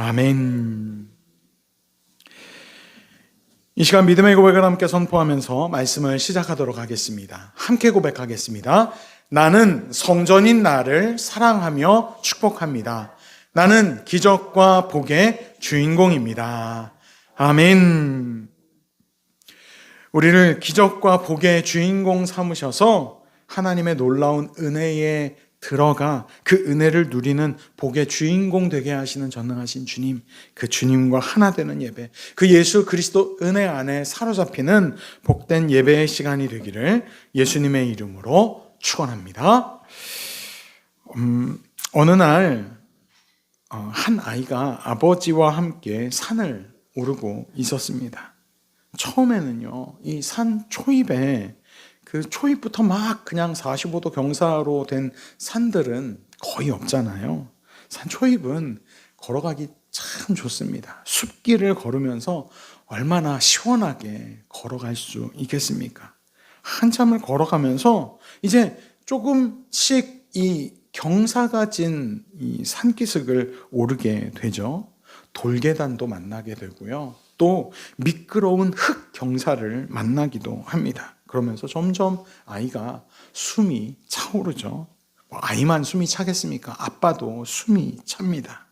아멘. 이 시간 믿음의 고백을 함께 선포하면서 말씀을 시작하도록 하겠습니다. 함께 고백하겠습니다. 나는 성전인 나를 사랑하며 축복합니다. 나는 기적과 복의 주인공입니다. 아멘. 우리를 기적과 복의 주인공 삼으셔서 하나님의 놀라운 은혜에 들어가 그 은혜를 누리는 복의 주인공 되게 하시는 전능하신 주님, 그 주님과 하나 되는 예배, 그 예수 그리스도 은혜 안에 사로잡히는 복된 예배의 시간이 되기를 예수님의 이름으로 축원합니다. 어느 날 한 아이가 아버지와 함께 산을 오르고 있었습니다. 처음에는요, 이 산 초입에 그 초입부터 막 그냥 45도 경사로 된 산들은 거의 없잖아요. 산 초입은 걸어가기 참 좋습니다. 숲길을 걸으면서 얼마나 시원하게 걸어갈 수 있겠습니까? 한참을 걸어가면서 이제 조금씩 이 경사가 진 이 산기슭을 오르게 되죠. 돌계단도 만나게 되고요. 또 미끄러운 흙 경사를 만나기도 합니다. 그러면서 점점 아이가 숨이 차오르죠. 아이만 숨이 차겠습니까? 아빠도 숨이 찹니다.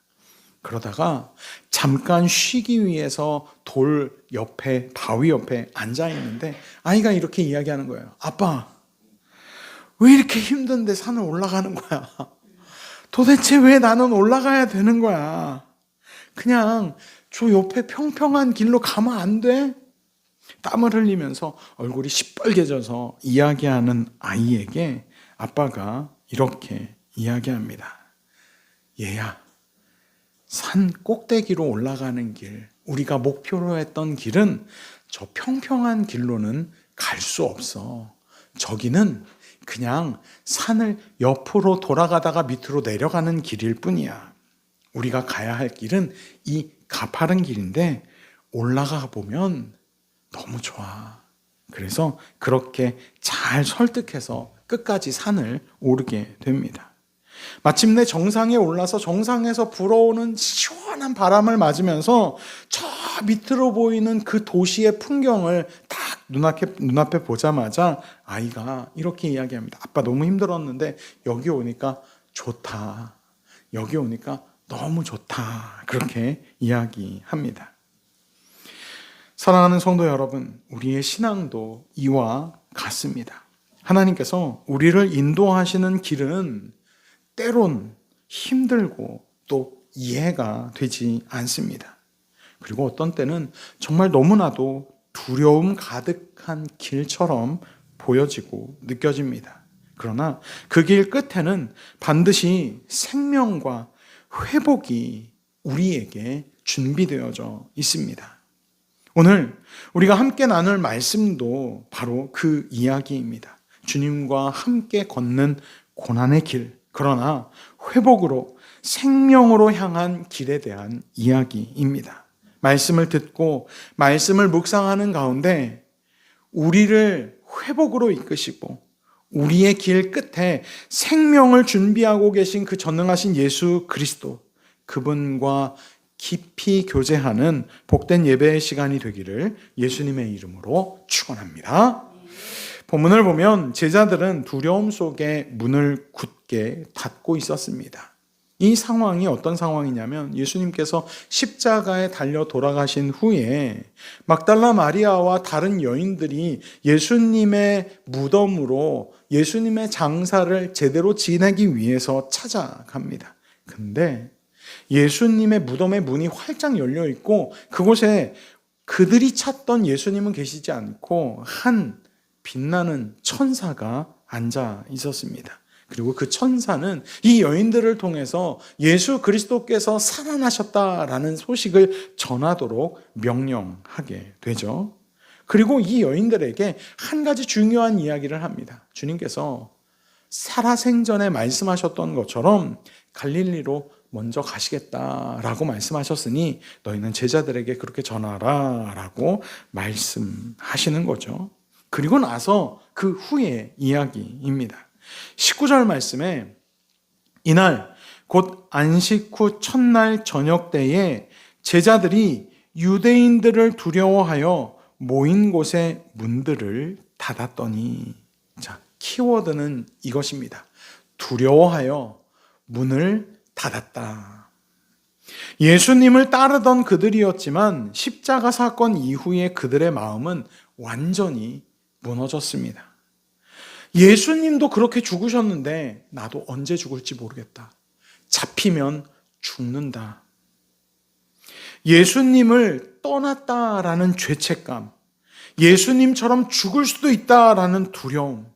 그러다가 잠깐 쉬기 위해서 돌 옆에, 바위 옆에 앉아 있는데 아이가 이렇게 이야기하는 거예요. 아빠, 왜 이렇게 힘든데 산을 올라가는 거야? 도대체 왜 나는 올라가야 되는 거야? 그냥 저 옆에 평평한 길로 가면 안 돼? 땀을 흘리면서 얼굴이 시뻘개져서 이야기하는 아이에게 아빠가 이렇게 이야기합니다. 얘야, 산 꼭대기로 올라가는 길, 우리가 목표로 했던 길은 저 평평한 길로는 갈 수 없어. 저기는 그냥 산을 옆으로 돌아가다가 밑으로 내려가는 길일 뿐이야. 우리가 가야 할 길은 이 가파른 길인데 올라가 보면 너무 좋아. 그래서 그렇게 잘 설득해서 끝까지 산을 오르게 됩니다. 마침내 정상에 올라서 정상에서 불어오는 시원한 바람을 맞으면서 저 밑으로 보이는 그 도시의 풍경을 딱 눈앞에 보자마자 아이가 이렇게 이야기합니다. 아빠 너무 힘들었는데 여기 오니까 좋다. 여기 오니까 너무 좋다. 그렇게 이야기합니다. 사랑하는 성도 여러분, 우리의 신앙도 이와 같습니다. 하나님께서 우리를 인도하시는 길은 때론 힘들고 또 이해가 되지 않습니다. 그리고 어떤 때는 정말 너무나도 두려움 가득한 길처럼 보여지고 느껴집니다. 그러나 그 길 끝에는 반드시 생명과 회복이 우리에게 준비되어져 있습니다. 오늘 우리가 함께 나눌 말씀도 바로 그 이야기입니다. 주님과 함께 걷는 고난의 길, 그러나 회복으로 생명으로 향한 길에 대한 이야기입니다. 말씀을 듣고 말씀을 묵상하는 가운데 우리를 회복으로 이끄시고 우리의 길 끝에 생명을 준비하고 계신 그 전능하신 예수 그리스도, 그분과 깊이 교제하는 복된 예배의 시간이 되기를 예수님의 이름으로 축원합니다. 본문을 보면 제자들은 두려움 속에 문을 굳게 닫고 있었습니다. 이 상황이 어떤 상황이냐면 예수님께서 십자가에 달려 돌아가신 후에 막달라 마리아와 다른 여인들이 예수님의 무덤으로 예수님의 장사를 제대로 지내기 위해서 찾아갑니다. 근데 예수님의 무덤의 문이 활짝 열려 있고 그곳에 그들이 찾던 예수님은 계시지 않고 한 빛나는 천사가 앉아 있었습니다. 그리고 그 천사는 이 여인들을 통해서 예수 그리스도께서 살아나셨다라는 소식을 전하도록 명령하게 되죠. 그리고 이 여인들에게 한 가지 중요한 이야기를 합니다. 주님께서 살아생전에 말씀하셨던 것처럼 갈릴리로 먼저 가시겠다라고 말씀하셨으니 너희는 제자들에게 그렇게 전하라 라고 말씀하시는 거죠. 그리고 나서 그 후의 이야기입니다. 19절 말씀에 이날 곧 안식 후 첫날 저녁 때에 제자들이 유대인들을 두려워하여 모인 곳의 문들을 닫았더니, 자, 키워드는 이것입니다. 두려워하여 문을 닫았다. 예수님을 따르던 그들이었지만 십자가 사건 이후에 그들의 마음은 완전히 무너졌습니다. 예수님도 그렇게 죽으셨는데 나도 언제 죽을지 모르겠다. 잡히면 죽는다. 예수님을 떠났다라는 죄책감, 예수님처럼 죽을 수도 있다라는 두려움,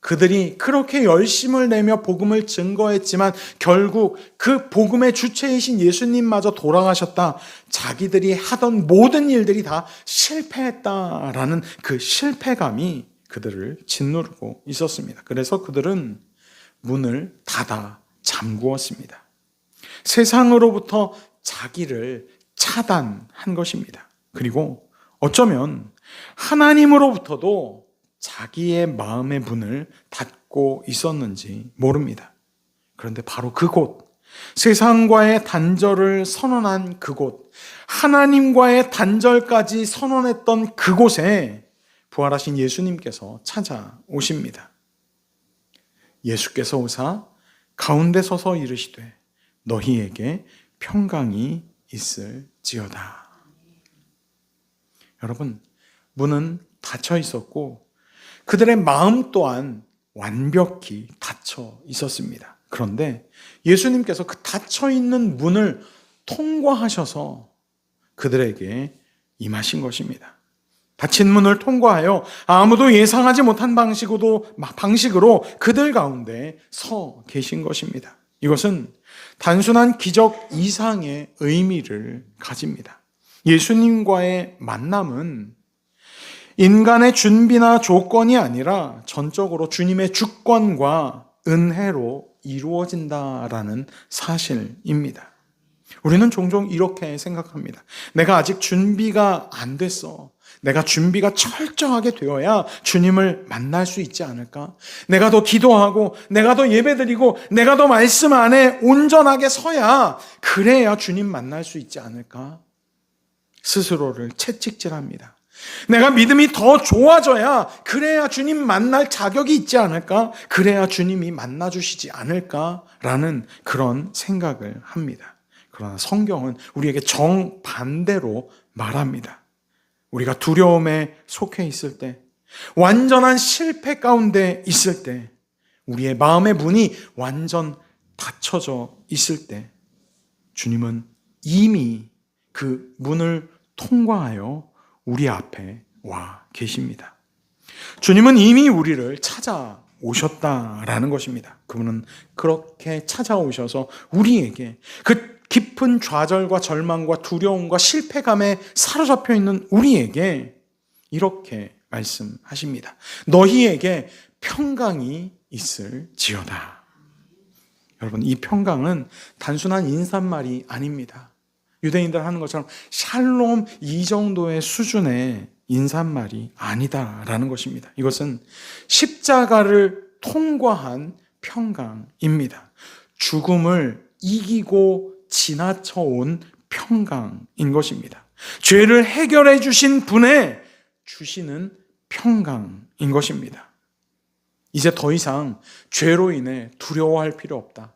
그들이 그렇게 열심을 내며 복음을 증거했지만 결국 그 복음의 주체이신 예수님마저 돌아가셨다. 자기들이 하던 모든 일들이 다 실패했다라는 그 실패감이 그들을 짓누르고 있었습니다. 그래서 그들은 문을 닫아 잠그었습니다. 세상으로부터 자기를 차단한 것입니다. 그리고 어쩌면 하나님으로부터도 자기의 마음의 문을 닫고 있었는지 모릅니다. 그런데 바로 그곳, 세상과의 단절을 선언한 그곳, 하나님과의 단절까지 선언했던 그곳에 부활하신 예수님께서 찾아오십니다. 예수께서 오사 가운데 서서 이르시되 너희에게 평강이 있을지어다. 여러분, 문은 닫혀 있었고 그들의 마음 또한 완벽히 닫혀 있었습니다. 그런데 예수님께서 그 닫혀 있는 문을 통과하셔서 그들에게 임하신 것입니다. 닫힌 문을 통과하여 아무도 예상하지 못한 방식으로 그들 가운데 서 계신 것입니다. 이것은 단순한 기적 이상의 의미를 가집니다. 예수님과의 만남은 인간의 준비나 조건이 아니라 전적으로 주님의 주권과 은혜로 이루어진다라는 사실입니다. 우리는 종종 이렇게 생각합니다. 내가 아직 준비가 안 됐어. 내가 준비가 철저하게 되어야 주님을 만날 수 있지 않을까? 내가 더 기도하고, 내가 더 예배드리고, 내가 더 말씀 안에 온전하게 서야 그래야 주님 만날 수 있지 않을까? 스스로를 채찍질합니다. 내가 믿음이 더 좋아져야 그래야 주님 만날 자격이 있지 않을까? 그래야 주님이 만나주시지 않을까라는 그런 생각을 합니다. 그러나 성경은 우리에게 정반대로 말합니다. 우리가 두려움에 속해 있을 때, 완전한 실패 가운데 있을 때, 우리의 마음의 문이 완전 닫혀져 있을 때 주님은 이미 그 문을 통과하여 우리 앞에 와 계십니다. 주님은 이미 우리를 찾아오셨다라는 것입니다. 그분은 그렇게 찾아오셔서 우리에게 그 깊은 좌절과 절망과 두려움과 실패감에 사로잡혀 있는 우리에게 이렇게 말씀하십니다. 너희에게 평강이 있을지어다. 여러분, 이 평강은 단순한 인사말이 아닙니다. 유대인들 하는 것처럼 샬롬 이 정도의 수준의 인사말이 아니다라는 것입니다. 이것은 십자가를 통과한 평강입니다. 죽음을 이기고 지나쳐온 평강인 것입니다. 죄를 해결해 주신 분의 주시는 평강인 것입니다. 이제 더 이상 죄로 인해 두려워할 필요 없다.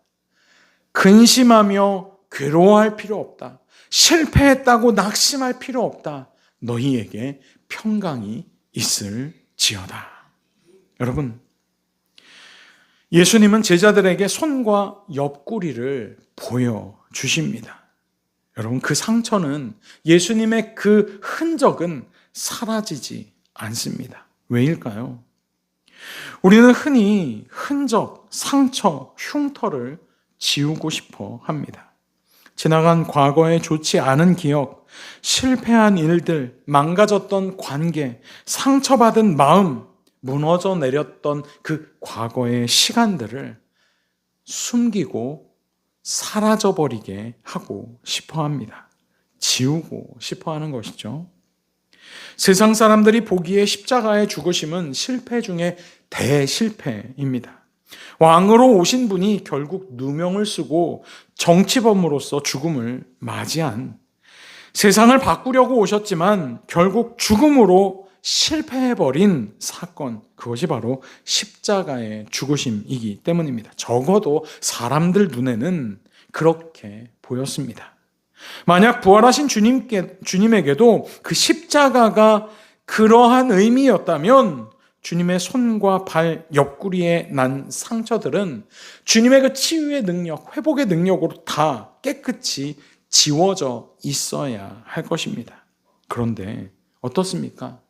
근심하며 괴로워할 필요 없다. 실패했다고 낙심할 필요 없다. 너희에게 평강이 있을지어다. 여러분, 예수님은 제자들에게 손과 옆구리를 보여주십니다. 여러분, 그 상처는, 예수님의 그 흔적은 사라지지 않습니다. 왜일까요? 우리는 흔히 흔적, 상처, 흉터를 지우고 싶어 합니다. 지나간 과거의 좋지 않은 기억, 실패한 일들, 망가졌던 관계, 상처받은 마음, 무너져 내렸던 그 과거의 시간들을 숨기고 사라져버리게 하고 싶어 합니다. 지우고 싶어 하는 것이죠. 세상 사람들이 보기에 십자가의 죽으심은 실패 중에 대실패입니다. 왕으로 오신 분이 결국 누명을 쓰고 정치범으로서 죽음을 맞이한, 세상을 바꾸려고 오셨지만 결국 죽음으로 실패해버린 사건, 그것이 바로 십자가의 죽으심이기 때문입니다. 적어도 사람들 눈에는 그렇게 보였습니다. 만약 부활하신 주님에게도 그 십자가가 그러한 의미였다면 주님의 손과 발 옆구리에 난 상처들은 주님의 그 치유의 능력, 회복의 능력으로 다 깨끗이 지워져 있어야 할 것입니다. 그런데 어떻습니까?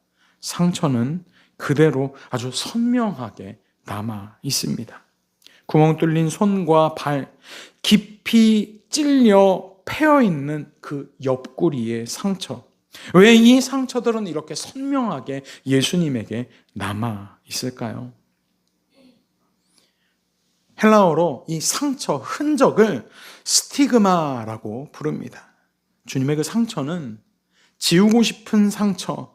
상처는 그대로 아주 선명하게 남아 있습니다. 구멍 뚫린 손과 발, 깊이 찔려 패여 있는 그 옆구리의 상처. 왜 이 상처들은 이렇게 선명하게 예수님에게 남아 있을까요? 헬라어로 이 상처, 흔적을 스티그마라고 부릅니다. 주님의 그 상처는 지우고 싶은 상처,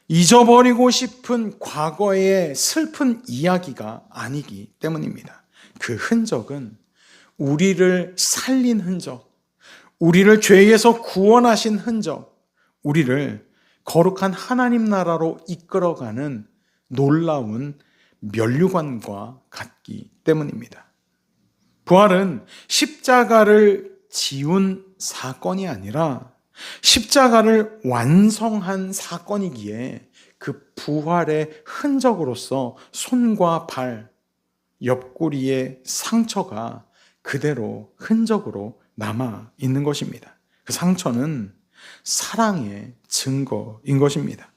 잊어버리고 싶은 과거의 슬픈 이야기가 아니기 때문입니다. 그 흔적은 우리를 살린 흔적, 우리를 죄에서 구원하신 흔적, 우리를 거룩한 하나님 나라로 이끌어가는 놀라운 면류관과 같기 때문입니다. 부활은 십자가를 지운 사건이 아니라 십자가를 완성한 사건이기에 그 부활의 흔적으로서 손과 발, 옆구리의 상처가 그대로 흔적으로 남아 있는 것입니다. 그 상처는 사랑의 증거인 것입니다.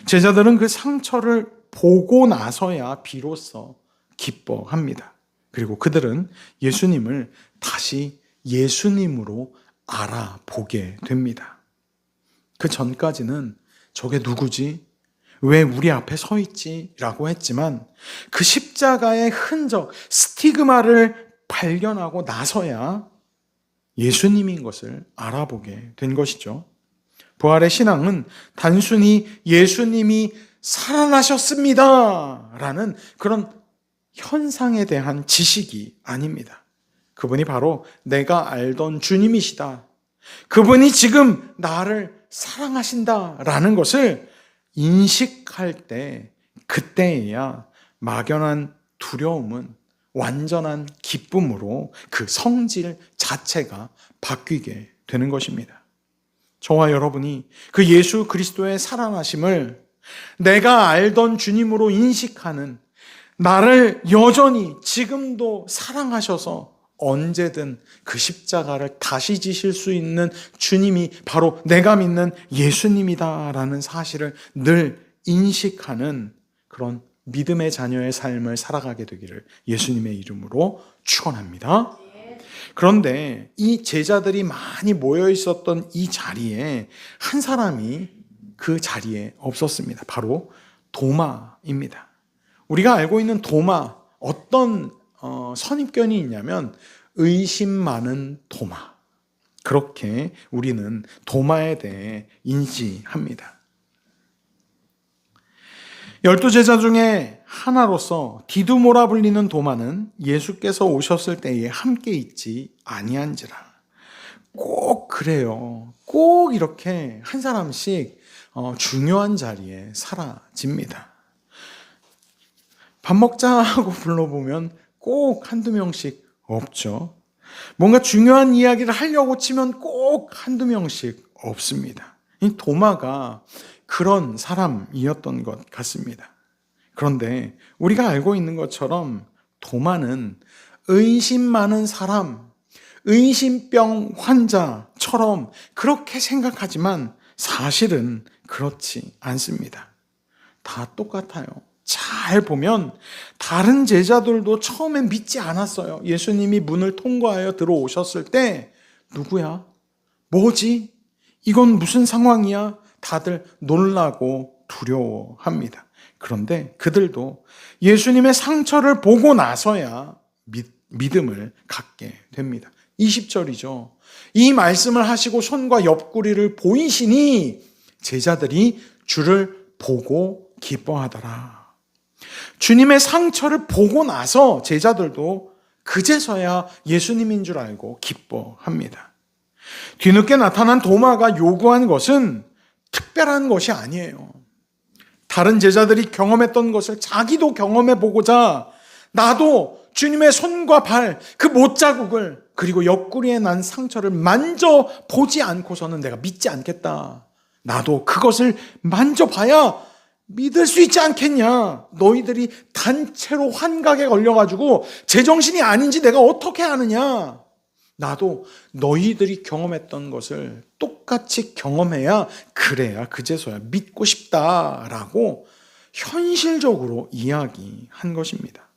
제자들은 그 상처를 보고 나서야 비로소 기뻐합니다. 그리고 그들은 예수님을 다시 예수님으로 알아보게 됩니다. 그 전까지는 저게 누구지? 왜 우리 앞에 서 있지? 라고 했지만 그 십자가의 흔적, 스티그마를 발견하고 나서야 예수님인 것을 알아보게 된 것이죠. 부활의 신앙은 단순히 예수님이 살아나셨습니다 라는 그런 현상에 대한 지식이 아닙니다. 그분이 바로 내가 알던 주님이시다. 그분이 지금 나를 사랑하신다 라는 것을 인식할 때, 그때에야 막연한 두려움은 완전한 기쁨으로 그 성질 자체가 바뀌게 되는 것입니다. 저와 여러분이 그 예수 그리스도의 살아나심을 내가 알던 주님으로 인식하는, 나를 여전히 지금도 사랑하셔서 언제든 그 십자가를 다시 지실 수 있는 주님이 바로 내가 믿는 예수님이다라는 사실을 늘 인식하는 그런 믿음의 자녀의 삶을 살아가게 되기를 예수님의 이름으로 축원합니다. 그런데 이 제자들이 많이 모여 있었던 이 자리에 한 사람이 그 자리에 없었습니다. 바로 도마입니다. 우리가 알고 있는 도마, 어떤 선입견이 있냐면 의심 많은 도마. 그렇게 우리는 도마에 대해 인지합니다. 12제자 중에 하나로서 디두모라 불리는 도마는 예수께서 오셨을 때에 함께 있지 아니한지라. 꼭 그래요. 꼭 이렇게 한 사람씩 중요한 자리에 사라집니다. 밥 먹자 하고 불러보면 꼭 한두 명씩 없죠. 뭔가 중요한 이야기를 하려고 치면 꼭 한두 명씩 없습니다. 이 도마가 그런 사람이었던 것 같습니다. 그런데 우리가 알고 있는 것처럼 도마는 의심 많은 사람, 의심병 환자처럼 그렇게 생각하지만 사실은 그렇지 않습니다. 다 똑같아요. 잘 보면 다른 제자들도 처음엔 믿지 않았어요. 예수님이 문을 통과하여 들어오셨을 때 누구야? 뭐지? 이건 무슨 상황이야? 다들 놀라고 두려워합니다. 그런데 그들도 예수님의 상처를 보고 나서야 믿음을 갖게 됩니다. 20절이죠. 이 말씀을 하시고 손과 옆구리를 보이시니 제자들이 주를 보고 기뻐하더라. 주님의 상처를 보고 나서 제자들도 그제서야 예수님인 줄 알고 기뻐합니다. 뒤늦게 나타난 도마가 요구한 것은 특별한 것이 아니에요. 다른 제자들이 경험했던 것을 자기도 경험해 보고자 나도 주님의 손과 발, 그 못자국을 그리고 옆구리에 난 상처를 만져보지 않고서는 내가 믿지 않겠다. 나도 그것을 만져봐야 믿을 수 있지 않겠냐. 너희들이 단체로 환각에 걸려가지고 제정신이 아닌지 내가 어떻게 아느냐. 나도 너희들이 경험했던 것을 똑같이 경험해야 그래야 그제서야 믿고 싶다라고 현실적으로 이야기한 것입니다.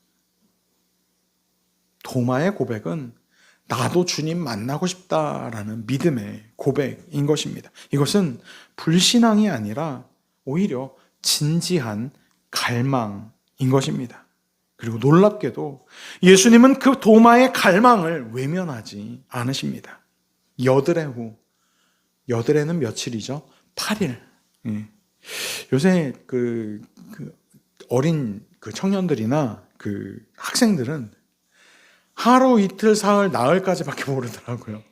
도마의 고백은 나도 주님 만나고 싶다라는 믿음의 고백인 것입니다. 이것은 불신앙이 아니라 오히려 진지한 갈망인 것입니다. 그리고 놀랍게도 예수님은 그 도마의 갈망을 외면하지 않으십니다. 여드레 후, 여드레는 며칠이죠? 8일. 요새 어린 청년들이나 학생들은 하루 이틀 사흘 나흘까지밖에 모르더라고요.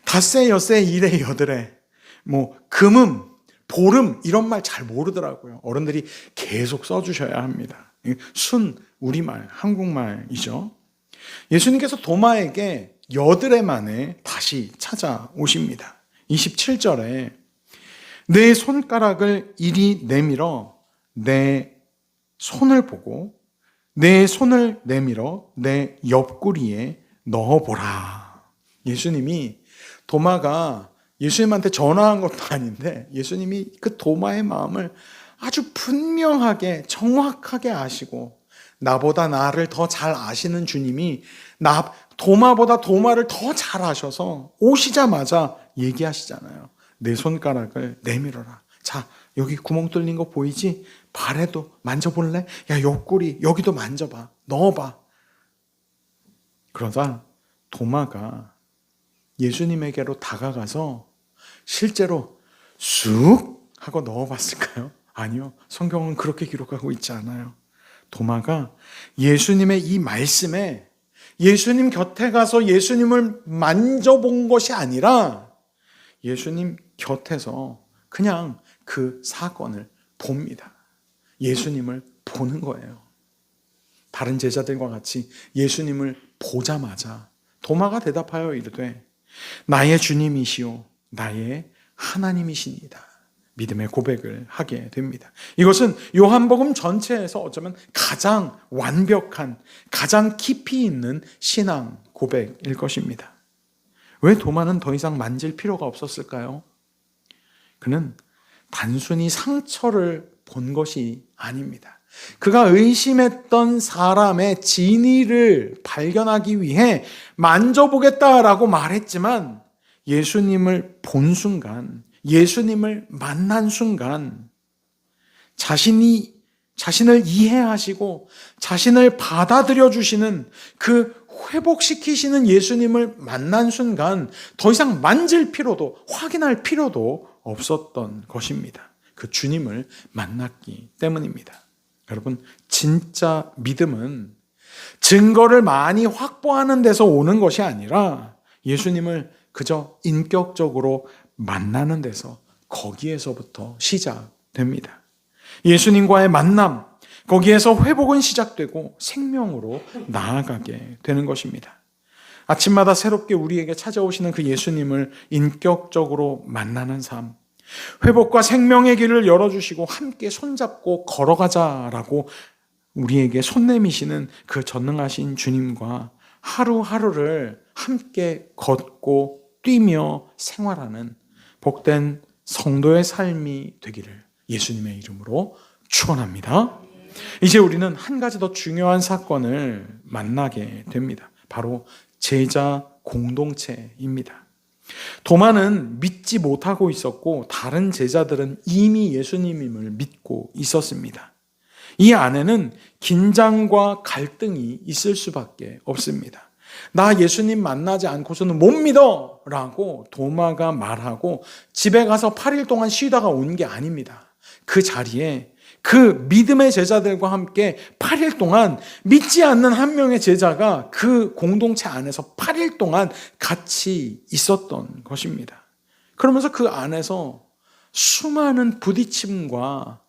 닷새 엿새 이래 여드레 금음 보름 이런 말 잘 모르더라고요. 어른들이 계속 써주셔야 합니다. 순 우리말 한국말이죠. 예수님께서 도마에게 여드레 만에 다시 찾아오십니다. 27절에 내 손가락을 이리 내밀어 내 손을 보고 내 손을 내밀어 내 옆구리에 넣어보라. 예수님이 도마가 예수님한테 전화한 것도 아닌데 예수님이 그 도마의 마음을 아주 분명하게 정확하게 아시고 나보다 나를 더 잘 아시는 주님이 도마보다 도마를 더 잘 아셔서 오시자마자 얘기하시잖아요. 내 손가락을 내밀어라. 자, 여기 구멍 뚫린 거 보이지? 발에도 만져볼래? 야, 옆구리 여기도 만져봐. 넣어봐. 그러다 도마가 예수님에게로 다가가서 실제로 쑥 하고 넣어봤을까요? 아니요. 성경은 그렇게 기록하고 있지 않아요. 도마가 예수님의 이 말씀에 예수님 곁에 가서 예수님을 만져본 것이 아니라 예수님 곁에서 그냥 그 사건을 봅니다. 예수님을 보는 거예요. 다른 제자들과 같이 예수님을 보자마자 도마가 대답하여 이르되 나의 주님이시오 나의 하나님이시니이다. 믿음의 고백을 하게 됩니다. 이것은 요한복음 전체에서 어쩌면 가장 완벽한, 가장 깊이 있는 신앙 고백일 것입니다. 왜 도마는 더 이상 만질 필요가 없었을까요? 그는 단순히 상처를 본 것이 아닙니다. 그가 의심했던 사람의 진위를 발견하기 위해 만져보겠다라고 말했지만 예수님을 본 순간, 예수님을 만난 순간 자신을 이해하시고 자신을 받아들여 주시는 그 회복시키시는 예수님을 만난 순간 더 이상 만질 필요도 확인할 필요도 없었던 것입니다. 그 주님을 만났기 때문입니다. 여러분, 진짜 믿음은 증거를 많이 확보하는 데서 오는 것이 아니라 예수님을 그저 인격적으로 만나는 데서 거기에서부터 시작됩니다. 예수님과의 만남, 거기에서 회복은 시작되고 생명으로 나아가게 되는 것입니다. 아침마다 새롭게 우리에게 찾아오시는 그 예수님을 인격적으로 만나는 삶, 회복과 생명의 길을 열어주시고 함께 손잡고 걸어가자라고 우리에게 손 내미시는 그 전능하신 주님과 하루하루를 함께 걷고 뛰며 생활하는 복된 성도의 삶이 되기를 예수님의 이름으로 축원합니다. 이제 우리는 한 가지 더 중요한 사건을 만나게 됩니다. 바로 제자 공동체입니다. 도마는 믿지 못하고 있었고 다른 제자들은 이미 예수님임을 믿고 있었습니다. 이 안에는 긴장과 갈등이 있을 수밖에 없습니다. 나 예수님 만나지 않고서는 못 믿어 라고 도마가 말하고 집에 가서 8일 동안 쉬다가 온 게 아닙니다. 그 자리에 그 믿음의 제자들과 함께 8일 동안 믿지 않는 한 명의 제자가 그 공동체 안에서 8일 동안 같이 있었던 것입니다. 그러면서 그 안에서 수많은 부딪힘과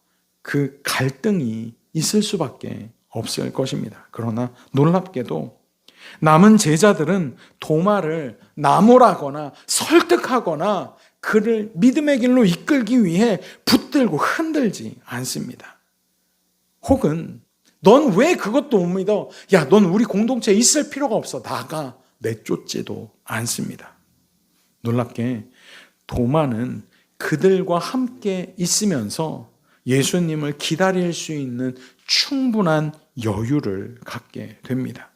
그 갈등이 있을 수밖에 없을 것입니다. 그러나 놀랍게도 남은 제자들은 도마를 나무라거나 설득하거나 그를 믿음의 길로 이끌기 위해 붙들고 흔들지 않습니다. 혹은 넌 왜 그것도 못 믿어? 야, 넌 우리 공동체에 있을 필요가 없어. 나가. 내쫓지도 않습니다. 놀랍게 도마는 그들과 함께 있으면서 예수님을 기다릴 수 있는 충분한 여유를 갖게 됩니다.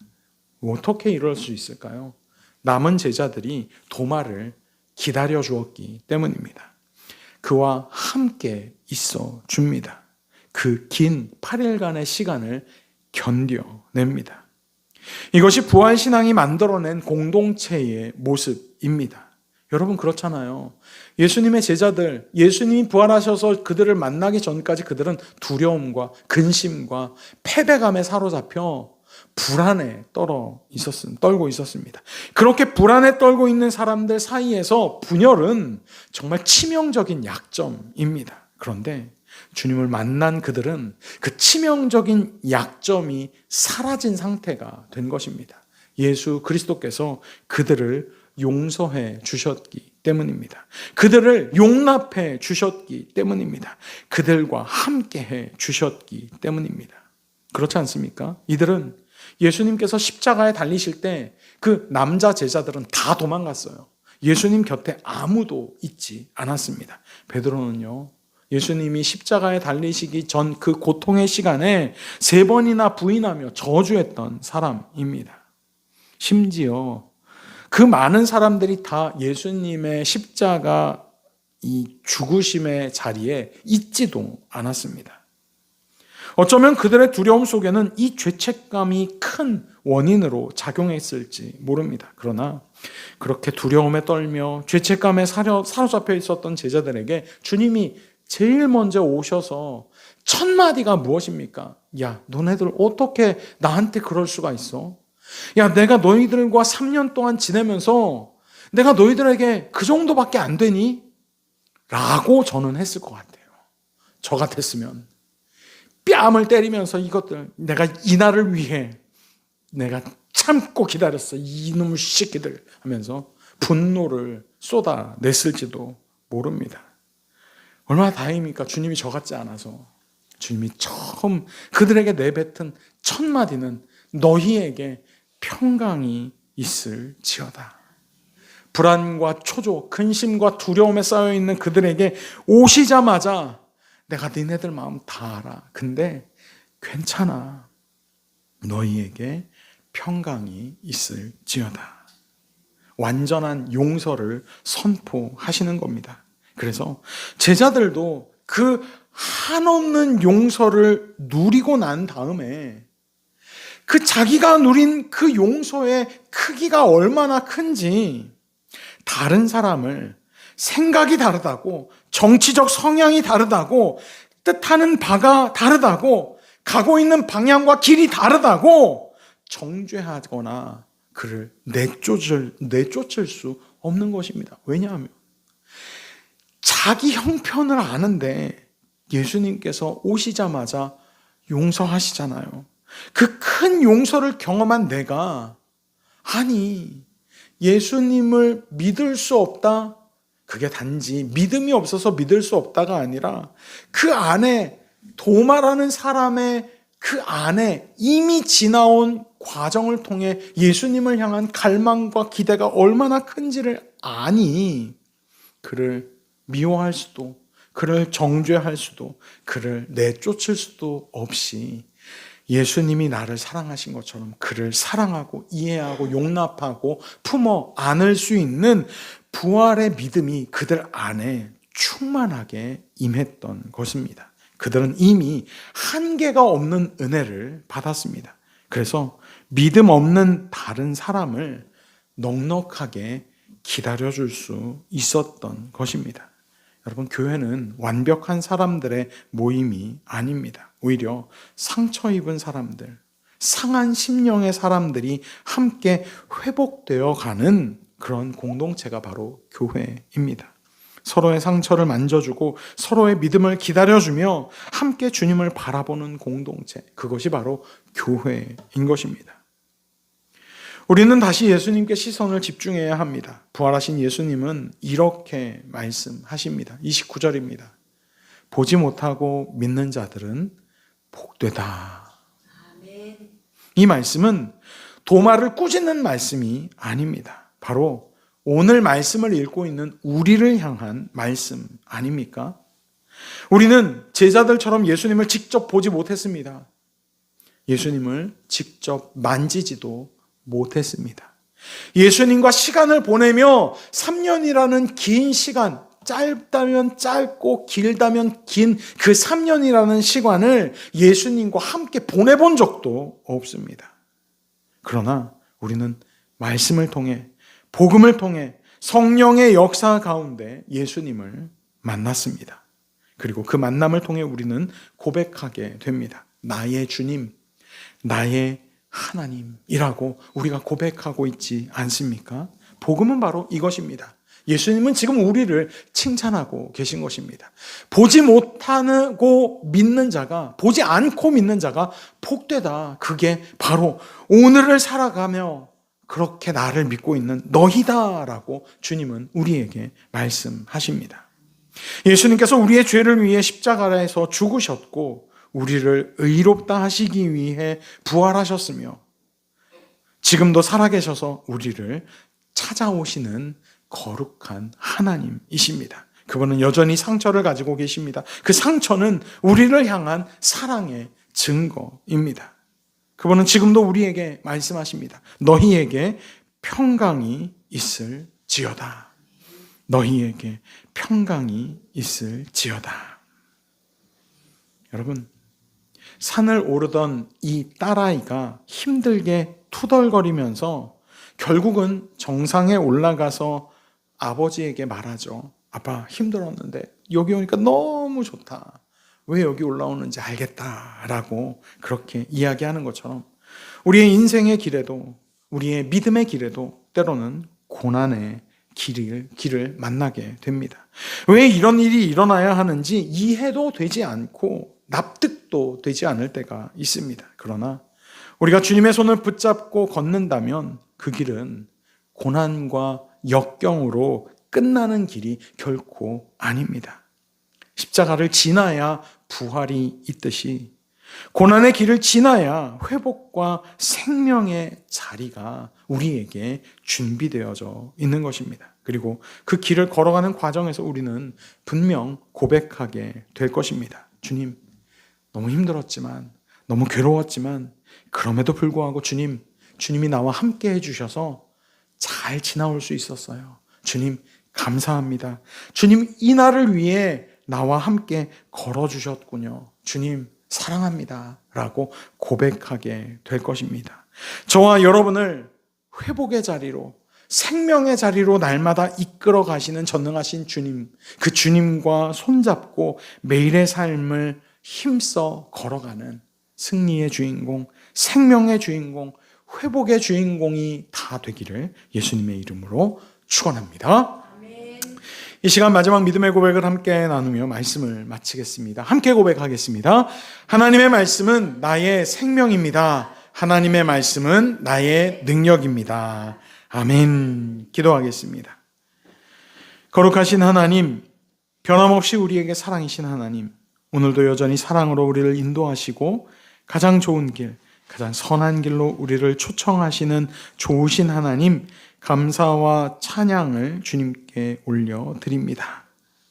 어떻게 이럴 수 있을까요? 남은 제자들이 도마를 기다려 주었기 때문입니다. 그와 함께 있어 줍니다. 그 긴 8일간의 시간을 견뎌냅니다. 이것이 부활신앙이 만들어낸 공동체의 모습입니다. 여러분 그렇잖아요. 예수님의 제자들, 예수님이 부활하셔서 그들을 만나기 전까지 그들은 두려움과 근심과 패배감에 사로잡혀 불안에 떨고 있었습니다. 그렇게 불안에 떨고 있는 사람들 사이에서 분열은 정말 치명적인 약점입니다. 그런데 주님을 만난 그들은 그 치명적인 약점이 사라진 상태가 된 것입니다. 예수 그리스도께서 그들을 용서해 주셨기 때문입니다. 그들을 용납해 주셨기 때문입니다. 그들과 함께해 주셨기 때문입니다. 그렇지 않습니까? 이들은 예수님께서 십자가에 달리실 때 그 남자 제자들은 다 도망갔어요. 예수님 곁에 아무도 있지 않았습니다. 베드로는요, 예수님이 십자가에 달리시기 전 그 고통의 시간에 3번이나 부인하며 저주했던 사람입니다. 심지어 그 많은 사람들이 다 예수님의 십자가 이 죽으심의 자리에 있지도 않았습니다. 어쩌면 그들의 두려움 속에는 이 죄책감이 큰 원인으로 작용했을지 모릅니다. 그러나 그렇게 두려움에 떨며 죄책감에 사로잡혀 있었던 제자들에게 주님이 제일 먼저 오셔서 첫 마디가 무엇입니까? 야, 너네들 어떻게 나한테 그럴 수가 있어? 야, 내가 너희들과 3년 동안 지내면서 내가 너희들에게 그 정도밖에 안 되니? 라고 저는 했을 것 같아요. 저 같았으면 뺨을 때리면서 이것들 내가 이날을 위해 내가 참고 기다렸어. 이놈의 새끼들 하면서 분노를 쏟아냈을지도 모릅니다. 얼마나 다행입니까? 주님이 저 같지 않아서. 주님이 처음 그들에게 내뱉은 첫 마디는 너희에게 평강이 있을지어다. 불안과 초조, 근심과 두려움에 쌓여있는 그들에게 오시자마자 내가 니네들 마음 다 알아. 근데 괜찮아. 너희에게 평강이 있을지어다. 완전한 용서를 선포하시는 겁니다. 그래서 제자들도 그 한없는 용서를 누리고 난 다음에 그 자기가 누린 그 용서의 크기가 얼마나 큰지 다른 사람을 생각이 다르다고, 정치적 성향이 다르다고, 뜻하는 바가 다르다고, 가고 있는 방향과 길이 다르다고 정죄하거나 그를 내쫓을 수 없는 것입니다. 왜냐하면 자기 형편을 아는데 예수님께서 오시자마자 용서하시잖아요. 그 큰 용서를 경험한 내가, 아니, 예수님을 믿을 수 없다? 그게 단지 믿음이 없어서 믿을 수 없다가 아니라 그 안에 도마라는 사람의 그 안에 이미 지나온 과정을 통해 예수님을 향한 갈망과 기대가 얼마나 큰지를 아니, 그를 미워할 수도, 그를 정죄할 수도, 그를 내쫓을 수도 없이 예수님이 나를 사랑하신 것처럼 그를 사랑하고 이해하고 용납하고 품어 안을 수 있는 부활의 믿음이 그들 안에 충만하게 임했던 것입니다. 그들은 이미 한계가 없는 은혜를 받았습니다. 그래서 믿음 없는 다른 사람을 넉넉하게 기다려줄 수 있었던 것입니다. 여러분, 교회는 완벽한 사람들의 모임이 아닙니다. 오히려 상처 입은 사람들, 상한 심령의 사람들이 함께 회복되어 가는 그런 공동체가 바로 교회입니다. 서로의 상처를 만져주고 서로의 믿음을 기다려주며 함께 주님을 바라보는 공동체, 그것이 바로 교회인 것입니다. 우리는 다시 예수님께 시선을 집중해야 합니다. 부활하신 예수님은 이렇게 말씀하십니다. 29절입니다. 보지 못하고 믿는 자들은 복되다. 이 말씀은 도마를 꾸짖는 말씀이 아닙니다. 바로 오늘 말씀을 읽고 있는 우리를 향한 말씀 아닙니까? 우리는 제자들처럼 예수님을 직접 보지 못했습니다. 예수님을 직접 만지지도 못했습니다. 예수님과 시간을 보내며 3년이라는 긴 시간, 짧다면 짧고 길다면 긴 그 3년이라는 시간을 예수님과 함께 보내본 적도 없습니다. 그러나 우리는 말씀을 통해, 복음을 통해 성령의 역사 가운데 예수님을 만났습니다. 그리고 그 만남을 통해 우리는 고백하게 됩니다. 나의 주님, 나의 하나님이라고 우리가 고백하고 있지 않습니까? 복음은 바로 이것입니다. 예수님은 지금 우리를 칭찬하고 계신 것입니다. 보지 못하고 믿는 자가, 보지 않고 믿는 자가 복되다. 그게 바로 오늘을 살아가며 그렇게 나를 믿고 있는 너희다라고 주님은 우리에게 말씀하십니다. 예수님께서 우리의 죄를 위해 십자가에서 죽으셨고 우리를 의롭다 하시기 위해 부활하셨으며 지금도 살아계셔서 우리를 찾아오시는 거룩한 하나님이십니다. 그분은 여전히 상처를 가지고 계십니다. 그 상처는 우리를 향한 사랑의 증거입니다. 그분은 지금도 우리에게 말씀하십니다. 너희에게 평강이 있을지어다. 너희에게 평강이 있을지어다. 여러분, 산을 오르던 이 딸아이가 힘들게 투덜거리면서 결국은 정상에 올라가서 아버지에게 말하죠. 아빠, 힘들었는데 여기 오니까 너무 좋다. 왜 여기 올라오는지 알겠다라고 그렇게 이야기하는 것처럼 우리의 인생의 길에도, 우리의 믿음의 길에도 때로는 고난의 길을 만나게 됩니다. 왜 이런 일이 일어나야 하는지 이해도 되지 않고 납득도 되지 않을 때가 있습니다. 그러나 우리가 주님의 손을 붙잡고 걷는다면 그 길은 고난과 역경으로 끝나는 길이 결코 아닙니다. 십자가를 지나야 부활이 있듯이 고난의 길을 지나야 회복과 생명의 자리가 우리에게 준비되어져 있는 것입니다. 그리고 그 길을 걸어가는 과정에서 우리는 분명 고백하게 될 것입니다. 주님, 너무 힘들었지만, 너무 괴로웠지만 그럼에도 불구하고 주님이 나와 함께 해주셔서 잘 지나올 수 있었어요. 주님, 감사합니다. 주님, 이 날을 위해 나와 함께 걸어주셨군요. 주님, 사랑합니다. 라고 고백하게 될 것입니다. 저와 여러분을 회복의 자리로, 생명의 자리로 날마다 이끌어 가시는 전능하신 주님, 그 주님과 손잡고 매일의 삶을 힘써 걸어가는 승리의 주인공, 생명의 주인공, 회복의 주인공이 다 되기를 예수님의 이름으로 축원합니다. 이 시간 마지막 믿음의 고백을 함께 나누며 말씀을 마치겠습니다. 함께 고백하겠습니다. 하나님의 말씀은 나의 생명입니다. 하나님의 말씀은 나의 능력입니다. 아멘. 기도하겠습니다. 거룩하신 하나님, 변함없이 우리에게 사랑이신 하나님, 오늘도 여전히 사랑으로 우리를 인도하시고 가장 좋은 길, 가장 선한 길로 우리를 초청하시는 좋으신 하나님, 감사와 찬양을 주님께 올려드립니다.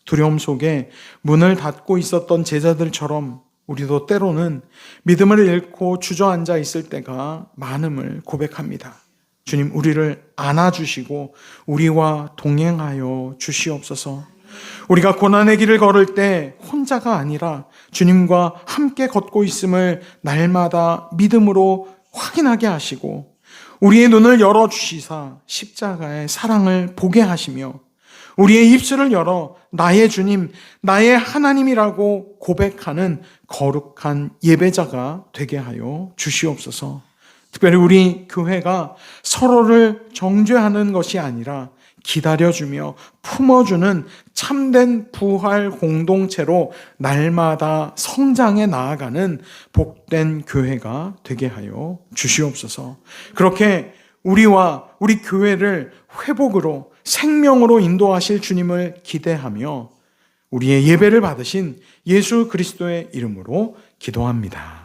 두려움 속에 문을 닫고 있었던 제자들처럼 우리도 때로는 믿음을 잃고 주저앉아 있을 때가 많음을 고백합니다. 주님, 우리를 안아주시고 우리와 동행하여 주시옵소서. 우리가 고난의 길을 걸을 때 혼자가 아니라 주님과 함께 걷고 있음을 날마다 믿음으로 확인하게 하시고 우리의 눈을 열어주시사 십자가의 사랑을 보게 하시며 우리의 입술을 열어 나의 주님, 나의 하나님이라고 고백하는 거룩한 예배자가 되게 하여 주시옵소서. 특별히 우리 교회가 서로를 정죄하는 것이 아니라 기다려주며 품어주는 참된 부활 공동체로 날마다 성장해 나아가는 복된 교회가 되게 하여 주시옵소서. 그렇게 우리와 우리 교회를 회복으로 생명으로 인도하실 주님을 기대하며 우리의 예배를 받으신 예수 그리스도의 이름으로 기도합니다.